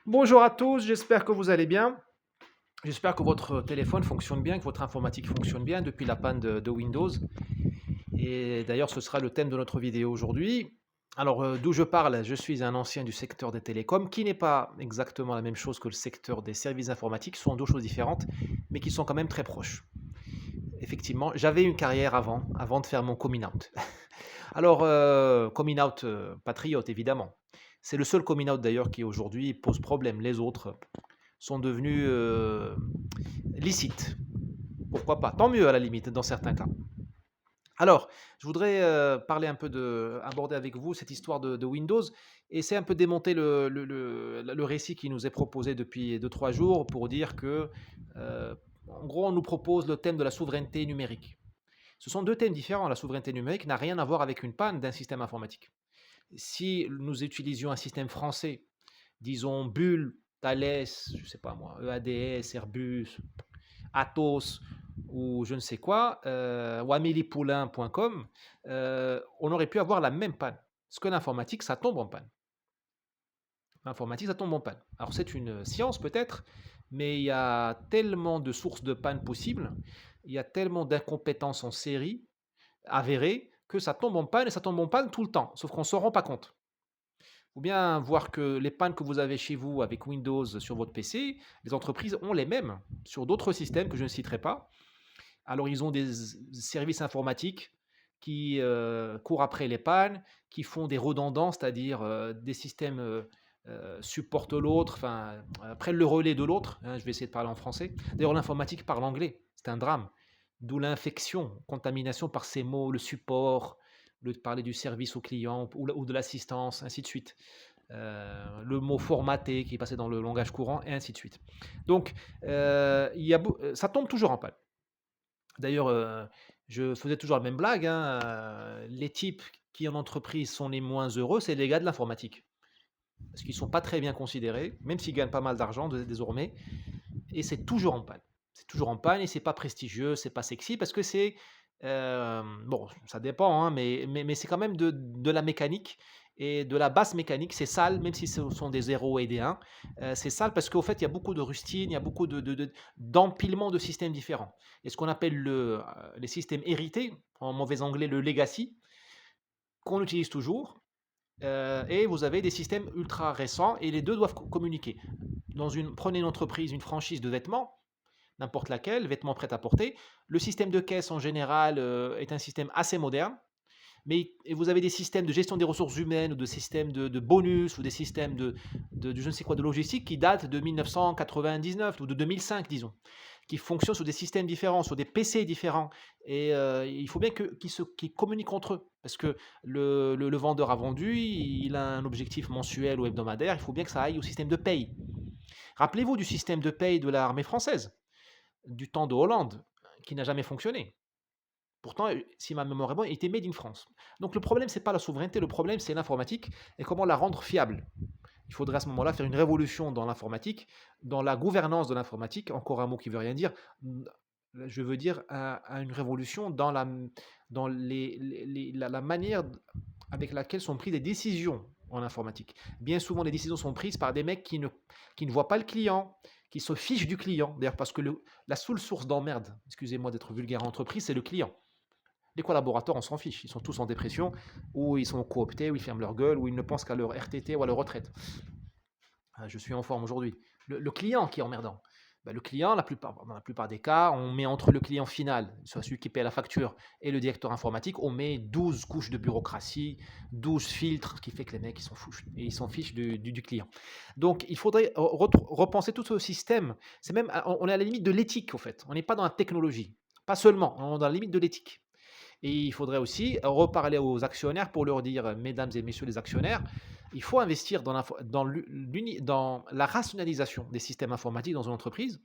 Bonjour à tous, j'espère que vous allez bien. J'espère que votre téléphone fonctionne bien, que votre informatique fonctionne bien depuis la panne de Windows. Et d'ailleurs, ce sera le thème de notre vidéo aujourd'hui. Alors, d'où je parle, je suis un ancien du secteur des télécoms, qui n'est pas exactement la même chose que le secteur des services informatiques, ce sont deux choses différentes, mais qui sont quand même très proches. Effectivement, j'avais une carrière avant de faire mon coming out. Alors, coming out patriote, évidemment. C'est le seul coming out d'ailleurs qui aujourd'hui pose problème. Les autres sont devenus licites. Pourquoi pas? Tant mieux à la limite, dans certains cas. Alors, je voudrais parler un peu aborder avec vous cette histoire de Windows et c'est un peu démonter le récit qui nous est proposé depuis deux-trois jours pour dire que, en gros, on nous propose le thème de la souveraineté numérique. Ce sont deux thèmes différents. La souveraineté numérique n'a rien à voir avec une panne d'un système informatique. Si nous utilisions un système français, disons Bull, Thales, je ne sais pas moi, EADS, Airbus, Atos ou je ne sais quoi, ou ameliepoulain.com, on aurait pu avoir la même panne. Parce que l'informatique, ça tombe en panne. L'informatique, ça tombe en panne. Alors c'est une science peut-être, mais il y a tellement de sources de panne possibles, il y a tellement d'incompétences en série avérées que ça tombe en panne et ça tombe en panne tout le temps, sauf qu'on ne s'en rend pas compte. Ou bien voir que les pannes que vous avez chez vous avec Windows sur votre PC, les entreprises ont les mêmes sur d'autres systèmes que je ne citerai pas. Alors ils ont des services informatiques qui courent après les pannes, qui font des redondants, c'est-à-dire des systèmes supportent l'autre, enfin prennent le relais de l'autre. Hein, je vais essayer de parler en français. D'ailleurs l'informatique parle anglais, c'est un drame. D'où l'infection, contamination par ces mots, le support, le parler du service au client ou de l'assistance, ainsi de suite. Le mot formaté qui est passé dans le langage courant, et ainsi de suite. Donc, ça tombe toujours en panne. D'ailleurs, je faisais toujours la même blague, hein, les types qui en entreprise sont les moins heureux, c'est les gars de l'informatique. Parce qu'ils ne sont pas très bien considérés, même s'ils gagnent pas mal d'argent désormais, et c'est toujours en panne. C'est toujours en panne et c'est pas prestigieux, c'est pas sexy parce que c'est, bon, ça dépend, hein, mais c'est quand même de la mécanique et de la basse mécanique. C'est sale, même si ce sont des zéros et des 1. C'est sale parce qu'au fait, il y a beaucoup de rustines, il y a beaucoup d'empilement de systèmes différents. Et ce qu'on appelle les systèmes hérités, en mauvais anglais, le legacy, qu'on utilise toujours. Et vous avez des systèmes ultra récents et les deux doivent communiquer. Prenez une entreprise, une franchise de vêtements, n'importe laquelle, vêtements prêts à porter. Le système de caisse en général est un système assez moderne, mais vous avez des systèmes de gestion des ressources humaines ou de systèmes de bonus ou des systèmes de je ne sais quoi de logistique qui datent de 1999 ou de 2005, disons, qui fonctionnent sur des systèmes différents, sur des PC différents. Et il faut bien qu'ils communiquent entre eux. Parce que le vendeur a vendu, il a un objectif mensuel ou hebdomadaire, il faut bien que ça aille au système de paye. Rappelez-vous du système de paye de l'armée française, du temps de Hollande, qui n'a jamais fonctionné. Pourtant, si ma mémoire est bonne, il était made in France. Donc le problème, c'est pas la souveraineté, le problème, c'est l'informatique et comment la rendre fiable. Il faudrait à ce moment-là faire une révolution dans l'informatique, dans la gouvernance de l'informatique, encore un mot qui veut rien dire. Je veux dire une révolution dans la manière avec laquelle sont prises les décisions en informatique. Bien souvent, les décisions sont prises par des mecs qui ne voient pas le client, qui se fichent du client. D'ailleurs, parce que la seule source d'emmerde, excusez-moi d'être vulgaire en entreprise, c'est le client. Les collaborateurs, on s'en fiche. Ils sont tous en dépression, ou ils sont cooptés, ou ils ferment leur gueule, ou ils ne pensent qu'à leur RTT ou à leur retraite. Je suis en forme aujourd'hui. Le client qui est emmerdant. Le client, dans la plupart des cas, on met entre le client final, soit celui qui paie la facture, et le directeur informatique, on met 12 couches de bureaucratie, 12 filtres, ce qui fait que les mecs, ils s'en fichent du client. Donc, il faudrait repenser tout ce système. On est à la limite de l'éthique, au fait. On n'est pas dans la technologie. Pas seulement, on est dans la limite de l'éthique. Et il faudrait aussi reparler aux actionnaires pour leur dire, mesdames et messieurs les actionnaires, il faut investir dans la rationalisation des systèmes informatiques dans une entreprise.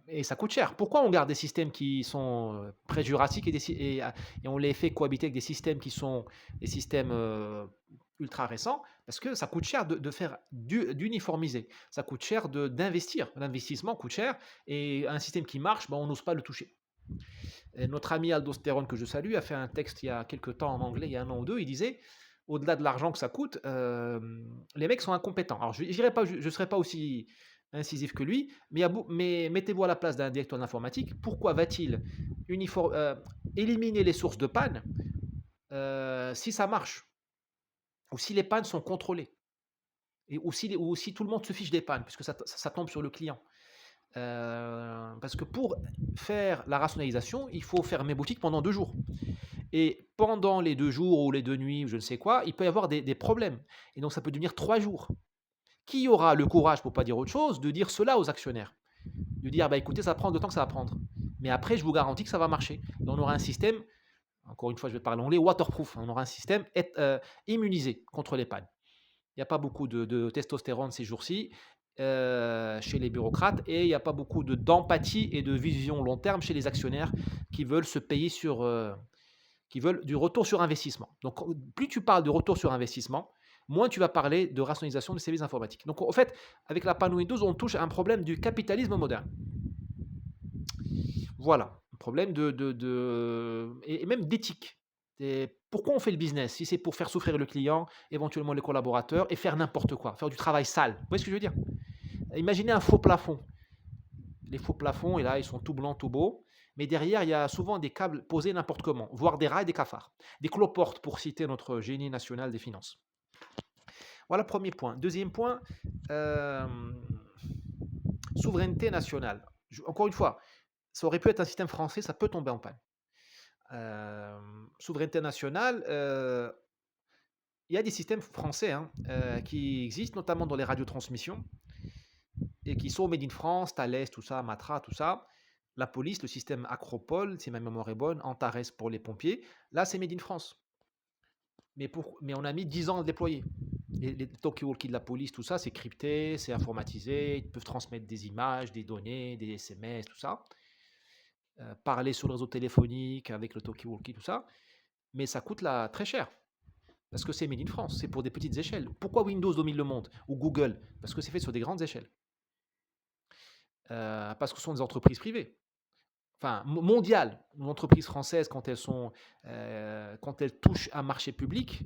Et ça coûte cher. Pourquoi on garde des systèmes qui sont pré-jurassiques et on les fait cohabiter avec des systèmes qui sont des systèmes ultra récents? Parce que ça coûte cher de faire d'uniformiser. Ça coûte cher d'investir. L'investissement coûte cher et un système qui marche, on n'ose pas le toucher. Et notre ami Aldo Steron, que je salue, a fait un texte il y a quelques temps en anglais, il y a un an ou deux, il disait au-delà de l'argent que ça coûte, les mecs sont incompétents. Alors je serai pas aussi incisif que lui, mais il y a beau mais mettez-vous à la place d'un directeur d'informatique. Pourquoi va-t-il unifor éliminer les sources de panne, si ça marche? Ou si les pannes sont contrôlées? Et ou si tout le monde se fiche des pannes, puisque ça tombe sur le client. Parce que pour faire la rationalisation, il faut fermer boutique pendant 2 jours. Et pendant les 2 jours ou les 2 nuits ou je ne sais quoi, il peut y avoir des problèmes. Et donc ça peut devenir 3 jours. Qui aura le courage, pour pas dire autre chose, de dire cela aux actionnaires? De dire: «Bah, écoutez, ça va prendre le temps que ça va prendre. Mais après, je vous garantis que ça va marcher». Et on aura un système, encore une fois, je vais parler anglais, waterproof. On aura un système immunisé contre les pannes. Il n'y a pas beaucoup de testostérone ces jours-ci chez les bureaucrates et il n'y a pas beaucoup d'empathie et de vision long terme chez les actionnaires qui veulent se payer qui veulent du retour sur investissement. Donc, plus tu parles de retour sur investissement, moins tu vas parler de rationalisation des services informatiques. Donc, en fait, avec la panne Windows, on touche à un problème du capitalisme moderne. Voilà, un problème et même d'éthique. Et pourquoi on fait le business? Si c'est pour faire souffrir le client, éventuellement les collaborateurs, et faire n'importe quoi, faire du travail sale. Vous voyez ce que je veux dire? Imaginez un faux plafond. Les faux plafonds, et là, ils sont tout blancs, tout beaux. Mais derrière, il y a souvent des câbles posés n'importe comment, voire des rats et des cafards. Des cloportes, pour citer notre génie national des finances. Voilà, premier point. Deuxième point, euh, souveraineté nationale. Encore une fois, ça aurait pu être un système français, ça peut tomber en panne. Souveraineté nationale, il y a des systèmes français qui existent, notamment dans les radiotransmissions, et qui sont made in France, Thales, tout ça, Matra, tout ça. La police, le système Acropole, si ma mémoire est bonne, Antares pour les pompiers, là c'est made in France. Mais on a mis 10 ans à le déployer. Les talkie-walkie de la police, tout ça, c'est crypté, c'est informatisé, ils peuvent transmettre des images, des données, des SMS, tout ça. Parler sur le réseau téléphonique avec le talkie-walkie, tout ça. Mais ça coûte là très cher. Parce que c'est made in France, c'est pour des petites échelles. Pourquoi Windows domine le monde? Ou Google? Parce que c'est fait sur des grandes échelles. Parce que ce sont des entreprises privées. Enfin, mondiales. Les entreprises françaises, quand elles touchent un marché public,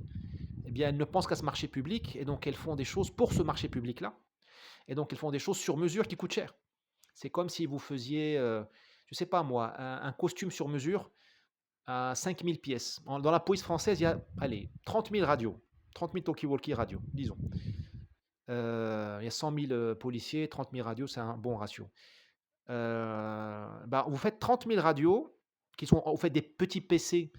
eh bien, elles ne pensent qu'à ce marché public, et donc elles font des choses pour ce marché public-là. Et donc elles font des choses sur mesure qui coûtent cher. C'est comme si vous faisiez, je ne sais pas moi, un costume sur mesure à 5000 pièces. Dans la police française, il y a, allez, 30 000 radios, 30 000 talkie-walkie radios, disons. Il y a 100 000 policiers, 30 000 radios, c'est un bon ratio. Bah, vous faites 30 000 radios, qui sont en fait des petits PC,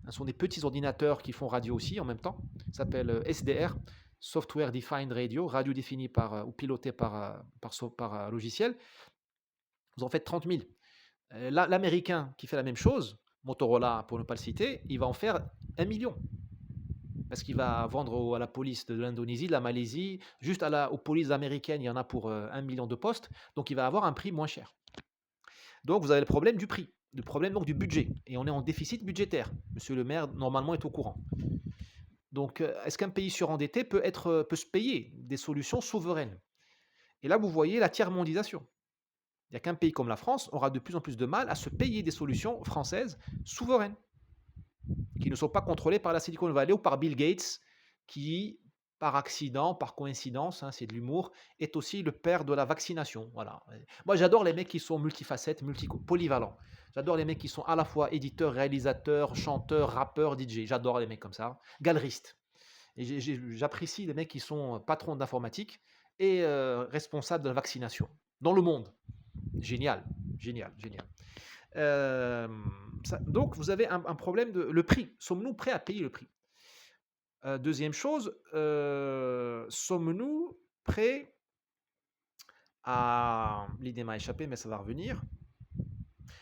ce sont des petits ordinateurs qui font radio aussi en même temps. Ça s'appelle SDR, Software Defined Radio, radio définie ou pilotée par logiciel. Vous en faites 30 000. L'américain qui fait la même chose, Motorola pour ne pas le citer, il va en faire 1 million. Parce qu'il va vendre à la police de l'Indonésie, de la Malaisie, juste aux polices américaines, il y en a pour 1 million de postes, donc il va avoir un prix moins cher. Donc vous avez le problème du prix, le problème donc du budget, et on est en déficit budgétaire. Monsieur le maire, normalement, est au courant. Donc, est-ce qu'un pays surendetté peut se payer des solutions souveraines? Et là, vous voyez la tiers-mondisation. Il n'y a qu'un pays comme la France aura de plus en plus de mal à se payer des solutions françaises souveraines, qui ne sont pas contrôlées par la Silicon Valley ou par Bill Gates, qui, par accident, par coïncidence, c'est de l'humour, est aussi le père de la vaccination. Voilà. Moi, j'adore les mecs qui sont multifacettes, polyvalents. J'adore les mecs qui sont à la fois éditeurs, réalisateurs, chanteurs, rappeurs, DJ. J'adore les mecs comme ça. Galeristes. Et j'apprécie les mecs qui sont patrons d'informatique et responsables de la vaccination dans le monde. Génial, génial, génial. Donc, vous avez un problème de le prix. Sommes-nous prêts à payer le prix? Deuxième chose, sommes-nous prêts à l'idée m'a échappé, mais ça va revenir.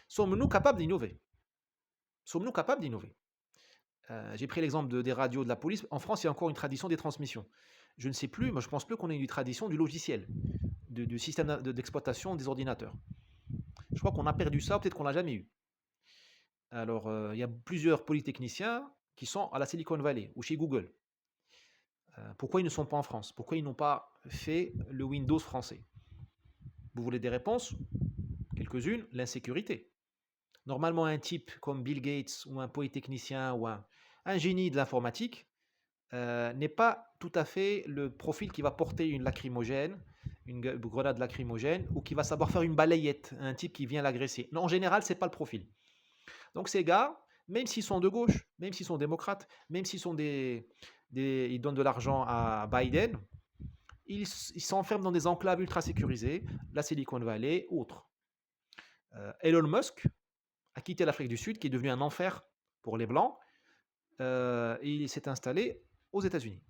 Sommes-nous capables d'innover? Sommes-nous capables d'innover? J'ai pris l'exemple des radios de la police. En France, il y a encore une tradition des transmissions. Je ne sais plus, moi je pense plus qu'on ait une tradition du logiciel, du système d'exploitation des ordinateurs. Je crois qu'on a perdu ça, peut-être qu'on l'a jamais eu. Alors, il y a plusieurs polytechniciens qui sont à la Silicon Valley ou chez Google. Pourquoi ils ne sont pas en France? Pourquoi ils n'ont pas fait le Windows français? Vous voulez des réponses? Quelques-unes. L'insécurité. Normalement, un type comme Bill Gates ou un polytechnicien ou un génie de l'informatique, n'est pas tout à fait le profil qui va porter une lacrymogène, une grenade lacrymogène, ou qui va savoir faire une balayette, un type qui vient l'agresser. Non, en général, c'est pas le profil. Donc ces gars, même s'ils sont de gauche, même s'ils sont démocrates, même s'ils sont ils donnent de l'argent à Biden, ils s'enferment dans des enclaves ultra sécurisées, la Silicon Valley, autres. Elon Musk a quitté l'Afrique du Sud, qui est devenu un enfer pour les Blancs, et il s'est installé aux États-Unis.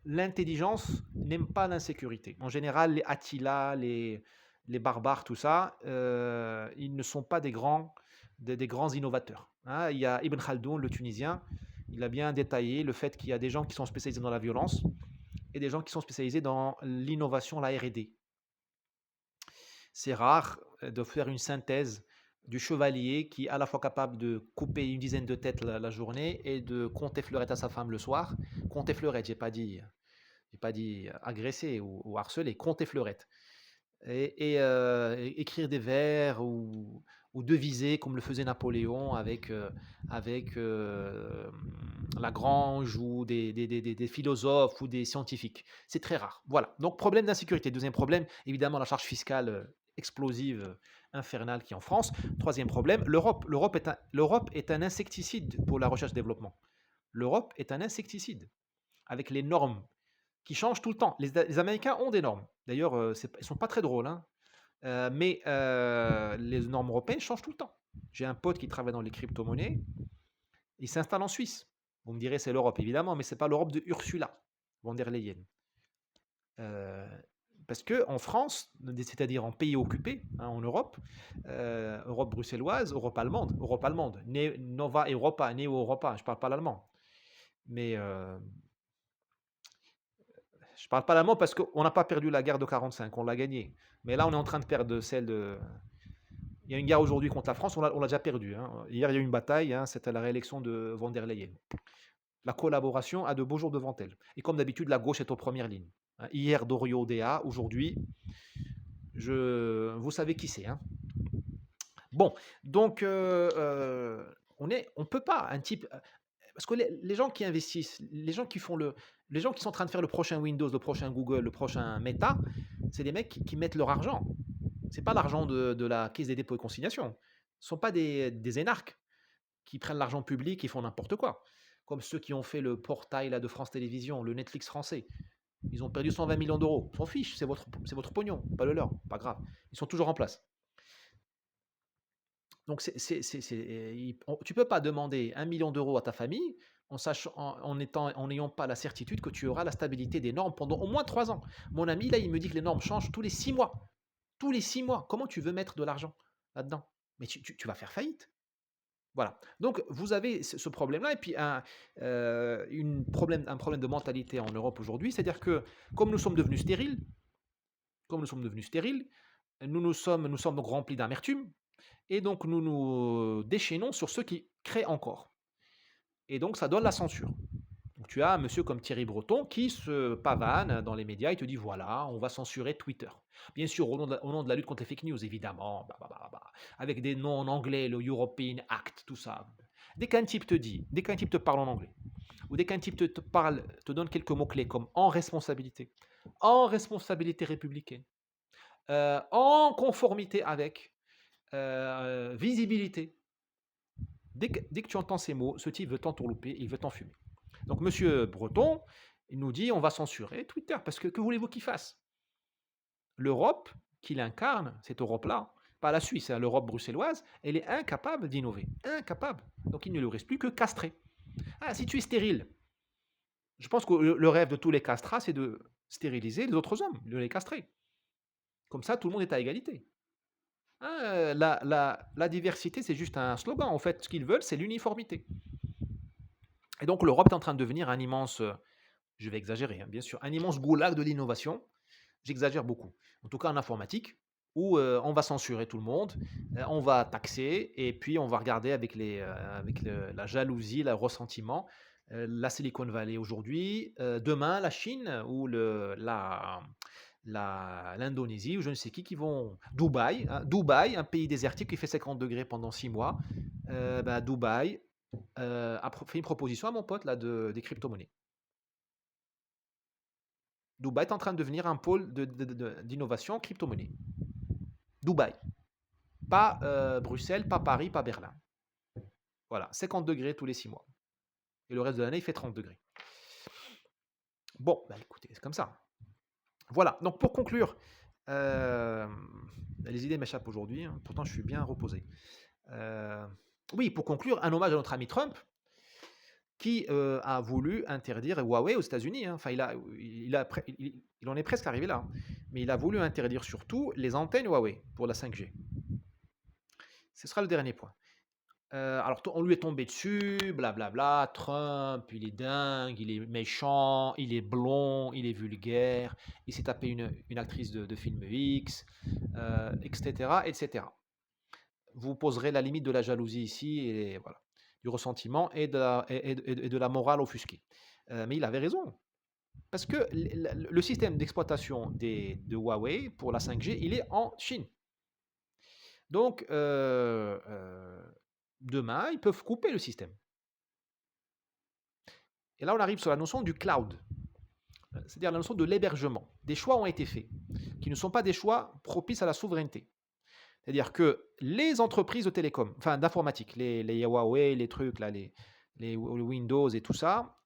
L'intelligence n'aime pas l'insécurité. En général, les Attila, les barbares, tout ça, ils ne sont pas des grands innovateurs. Hein. Il y a Ibn Khaldoun, le Tunisien, il a bien détaillé le fait qu'il y a des gens qui sont spécialisés dans la violence et des gens qui sont spécialisés dans l'innovation, la R&D. C'est rare de faire une synthèse du chevalier qui est à la fois capable de couper une dizaine de têtes la journée et de compter fleurette à sa femme le soir. Compter fleurette, j'ai pas dit agresser ou harceler, compter fleurette. Écrire des vers ou deviser comme le faisait Napoléon avec la grange ou des philosophes ou des scientifiques. C'est très rare. Voilà. Donc problème d'insécurité. Deuxième problème, évidemment la charge fiscale explosive, infernale qui est en France. Troisième problème, l'Europe. L'Europe est un insecticide pour la recherche-développement. L'Europe est un insecticide avec les normes qui changent tout le temps. Les Américains ont des normes. D'ailleurs, elles ne sont pas très drôles, hein. Mais les normes européennes changent tout le temps. J'ai un pote qui travaille dans les crypto-monnaies. Il s'installe en Suisse. Vous me direz, c'est l'Europe, évidemment, mais ce n'est pas l'Europe de Ursula von der Leyen. Parce qu'en France, c'est-à-dire en pays occupé, hein, en Europe, Europe bruxelloise, Europe allemande, Nova Europa, Neo-Europa, je ne parle pas l'allemand. Mais je parle pas l'allemand parce qu'on n'a pas perdu la guerre de 45, on l'a gagnée. Mais là, on est en train de perdre celle de. Il y a une guerre aujourd'hui contre la France, on l'a déjà perdue. Hein. Hier, il y a eu une bataille, hein, c'était la réélection de von der Leyen. La collaboration a de beaux jours devant elle. Et comme d'habitude, la gauche est aux premières lignes. Hein. Hier, Dorio DA, aujourd'hui, vous savez qui c'est. Hein. Bon, donc, on peut pas, un type. Parce que les gens qui investissent, les gens qui sont en train de faire le prochain Windows, le prochain Google, le prochain Meta, c'est des mecs qui mettent leur argent. C'est pas l'argent de la caisse des dépôts et consignations. Ce sont pas des énarques qui prennent l'argent public et font n'importe quoi. Comme ceux qui ont fait le portail là, de France Télévisions, le Netflix français. Ils ont perdu 120 millions d'euros. S'en fiche, c'est votre pognon, pas le leur, pas grave. Ils sont toujours en place. Donc, tu peux pas demander 1 million d'euros à ta famille en n'ayant pas la certitude que tu auras la stabilité des normes pendant au moins 3 ans. Mon ami, là, il me dit que les normes changent tous les 6 mois. Tous les 6 mois. Comment tu veux mettre de l'argent là-dedans? Mais tu vas faire faillite. Voilà. Donc, vous avez ce problème-là. Et puis, un problème de mentalité en Europe aujourd'hui, c'est-à-dire que comme nous sommes devenus stériles, nous sommes donc remplis d'amertume, et donc nous nous déchaînons sur ceux qui créent encore. Et donc ça donne la censure. Donc tu as un monsieur comme Thierry Breton qui se pavane dans les médias et te dit voilà, on va censurer Twitter. Bien sûr, au nom de la lutte contre les fake news, évidemment, avec des noms en anglais, le European Act, tout ça. Dès qu'un type te parle en anglais, ou dès qu'un type te donne quelques mots-clés comme en responsabilité républicaine, en conformité avec, visibilité. Dès que tu entends ces mots, ce type veut t'entourlouper, il veut t'enfumer. Donc monsieur Breton, il nous dit on va censurer Twitter, parce que voulez-vous qu'il fasse? L'Europe qu'il incarne, cette Europe-là, pas la Suisse, hein, l'Europe bruxelloise, elle est incapable d'innover. Incapable. Donc il ne lui reste plus que castrer. Ah, si tu es stérile, je pense que le rêve de tous les castrats, c'est de stériliser les autres hommes, de les castrer. Comme ça, tout le monde est à égalité. Hein, la diversité, c'est juste un slogan. En fait, ce qu'ils veulent, c'est l'uniformité. Et donc l'Europe est en train de devenir un immense, je vais exagérer, hein, bien sûr, un immense goulag de l'innovation. J'exagère beaucoup. En tout cas en informatique, où on va censurer tout le monde, on va taxer, et puis on va regarder avec la jalousie, le ressentiment, la Silicon Valley aujourd'hui, demain la Chine ou l'Indonésie ou je ne sais qui vont. Dubaï, hein, Dubaï, un pays désertique qui fait 50 degrés pendant 6 mois. Dubaï, fait une proposition à mon pote là des crypto-monnaies. Dubaï est en train de devenir un pôle d'innovation crypto-monnaie. Dubaï. Pas Bruxelles, pas Paris, pas Berlin. Voilà, 50 degrés tous les 6 mois. Et le reste de l'année, il fait 30 degrés. Bon, bah écoutez, c'est comme ça. Voilà, donc pour conclure, les idées m'échappent aujourd'hui, hein, pourtant je suis bien reposé. Oui, pour conclure, un hommage à notre ami Trump, qui a voulu interdire Huawei aux États-Unis, hein. Enfin, il en est presque arrivé là, hein. Mais il a voulu interdire surtout les antennes Huawei pour la 5G. Ce sera le dernier point. Alors, on lui est tombé dessus, blablabla. Trump, il est dingue, il est méchant, il est blond, il est vulgaire, il s'est tapé une actrice de film X, etc., etc. Vous poserez la limite de la jalousie ici, et voilà, du ressentiment et de la morale offusquée. Mais il avait raison, parce que le système d'exploitation de Huawei pour la 5G, il est en Chine. Donc, demain, ils peuvent couper le système. Et là, on arrive sur la notion du cloud, c'est-à-dire la notion de l'hébergement. Des choix ont été faits, qui ne sont pas des choix propices à la souveraineté. C'est-à-dire que les entreprises de télécom, enfin d'informatique, les Huawei, les trucs, là, les Windows et tout ça,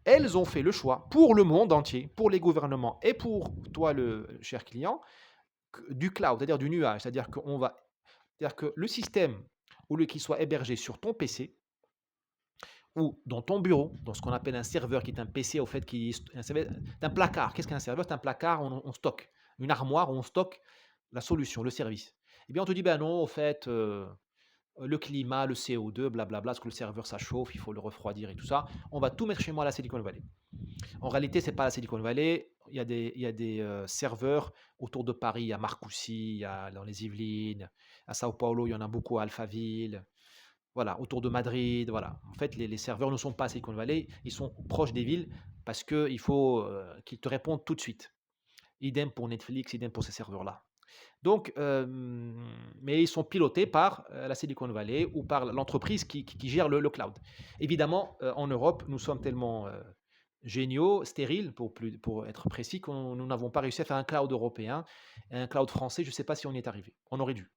elles ont fait le choix pour le monde entier, pour les gouvernements et pour toi, le cher client, du cloud, c'est-à-dire du nuage. C'est-à-dire que le système, au lieu qu'il soit hébergé sur ton PC, ou dans ton bureau, dans ce qu'on appelle un serveur, qui est un PC, au fait, un placard. Qu'est-ce qu'un serveur? C'est un placard où on stocke, une armoire où on stocke la solution, le service. Eh bien, on te dit, ben non, au fait, le climat, le CO2, blablabla, parce que le serveur, ça chauffe, il faut le refroidir et tout ça. On va tout mettre chez moi à la Silicon Valley. En réalité, c'est pas la Silicon Valley. Il y a des serveurs autour de Paris, à Marcoussis, dans les Yvelines, à Sao Paulo, il y en a beaucoup à Alphaville. Voilà, autour de Madrid, voilà. En fait, les serveurs ne sont pas à Silicon Valley, ils sont proches des villes parce qu'il faut qu'ils te répondent tout de suite. Idem pour Netflix, idem pour ces serveurs-là. Donc, mais ils sont pilotés par la Silicon Valley ou par l'entreprise qui gère le cloud. Évidemment, en Europe, nous sommes tellement géniaux, stériles, pour être précis, que nous n'avons pas réussi à faire un cloud européen. Un cloud français, je ne sais pas si on y est arrivé. On aurait dû.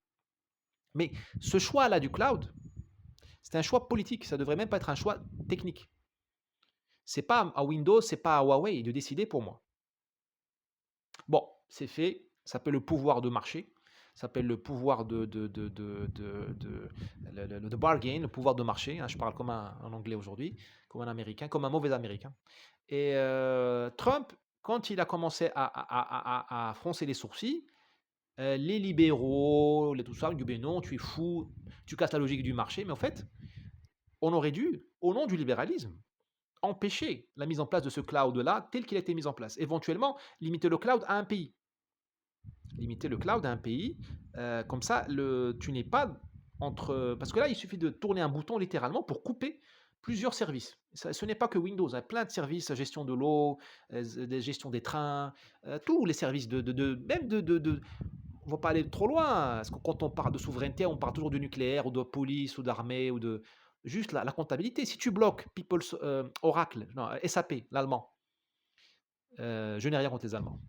Mais ce choix-là du cloud, c'est un choix politique, ça devrait même pas être un choix technique. C'est pas à Windows, c'est pas à Huawei de décider pour moi. Bon, c'est fait, ça s'appelle le pouvoir de marché, ça s'appelle le pouvoir de bargain, le pouvoir de marché, hein, je parle comme en anglais aujourd'hui, comme un américain, comme un mauvais américain. Et Trump, quand il a commencé à froncer les sourcils, les libéraux, tout ça, ils disent ben non, tu es fou, tu casses la logique du marché, mais en fait, on aurait dû, au nom du libéralisme, empêcher la mise en place de ce cloud-là tel qu'il a été mis en place. Éventuellement, limiter le cloud à un pays. Limiter le cloud à un pays, comme ça, tu n'es pas entre... Parce que là, il suffit de tourner un bouton littéralement pour couper plusieurs services. Ce n'est pas que Windows, il y a plein de services, gestion de l'eau, gestion des trains, tous les services même on ne va pas aller trop loin, parce que quand on parle de souveraineté, on parle toujours du nucléaire, ou de police, ou d'armée, ou de juste la comptabilité. Si tu bloques Oracle, non, SAP, l'allemand, je n'ai rien contre les Allemands,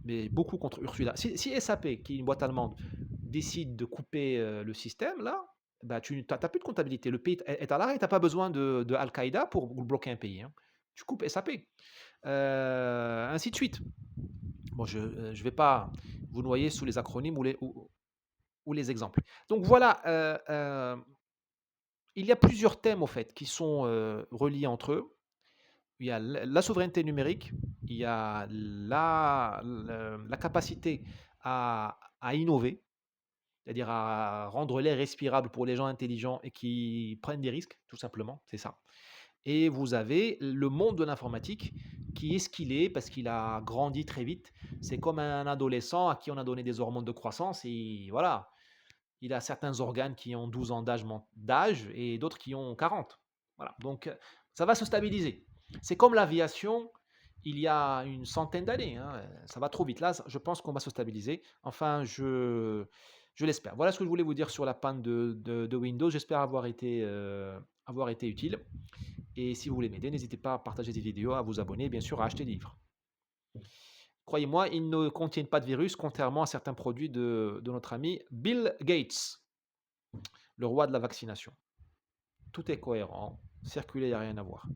mais beaucoup contre Ursula. Si SAP, qui est une boîte allemande, décide de couper le système, là, bah, tu n'as plus de comptabilité. Le pays est à l'arrêt, tu n'as pas besoin de Al-Qaïda pour bloquer un pays, hein. Tu coupes SAP. Ainsi de suite. Bon, je ne vais pas vous noyer sous les acronymes ou les exemples. Donc voilà, il y a plusieurs thèmes, au fait, qui sont reliés entre eux. Il y a la souveraineté numérique, il y a la capacité à innover, c'est-à-dire à rendre l'air respirable pour les gens intelligents et qui prennent des risques, tout simplement, c'est ça. Et vous avez le monde de l'informatique qui est ce qu'il est parce qu'il a grandi très vite. C'est comme un adolescent à qui on a donné des hormones de croissance et voilà, il a certains organes qui ont 12 ans d'âge et d'autres qui ont 40. Voilà, donc ça va se stabiliser. C'est comme l'aviation il y a une centaine d'années, hein. Ça va trop vite. Là, je pense qu'on va se stabiliser. Enfin, Je l'espère. Voilà ce que je voulais vous dire sur la panne de Windows. J'espère avoir été utile et si vous voulez m'aider, n'hésitez pas à partager cette vidéo, à vous abonner et bien sûr à acheter des livres. Croyez-moi, ils ne contiennent pas de virus, contrairement à certains produits de notre ami Bill Gates, le roi de la vaccination. Tout est cohérent, circulez, il n'y a rien à voir.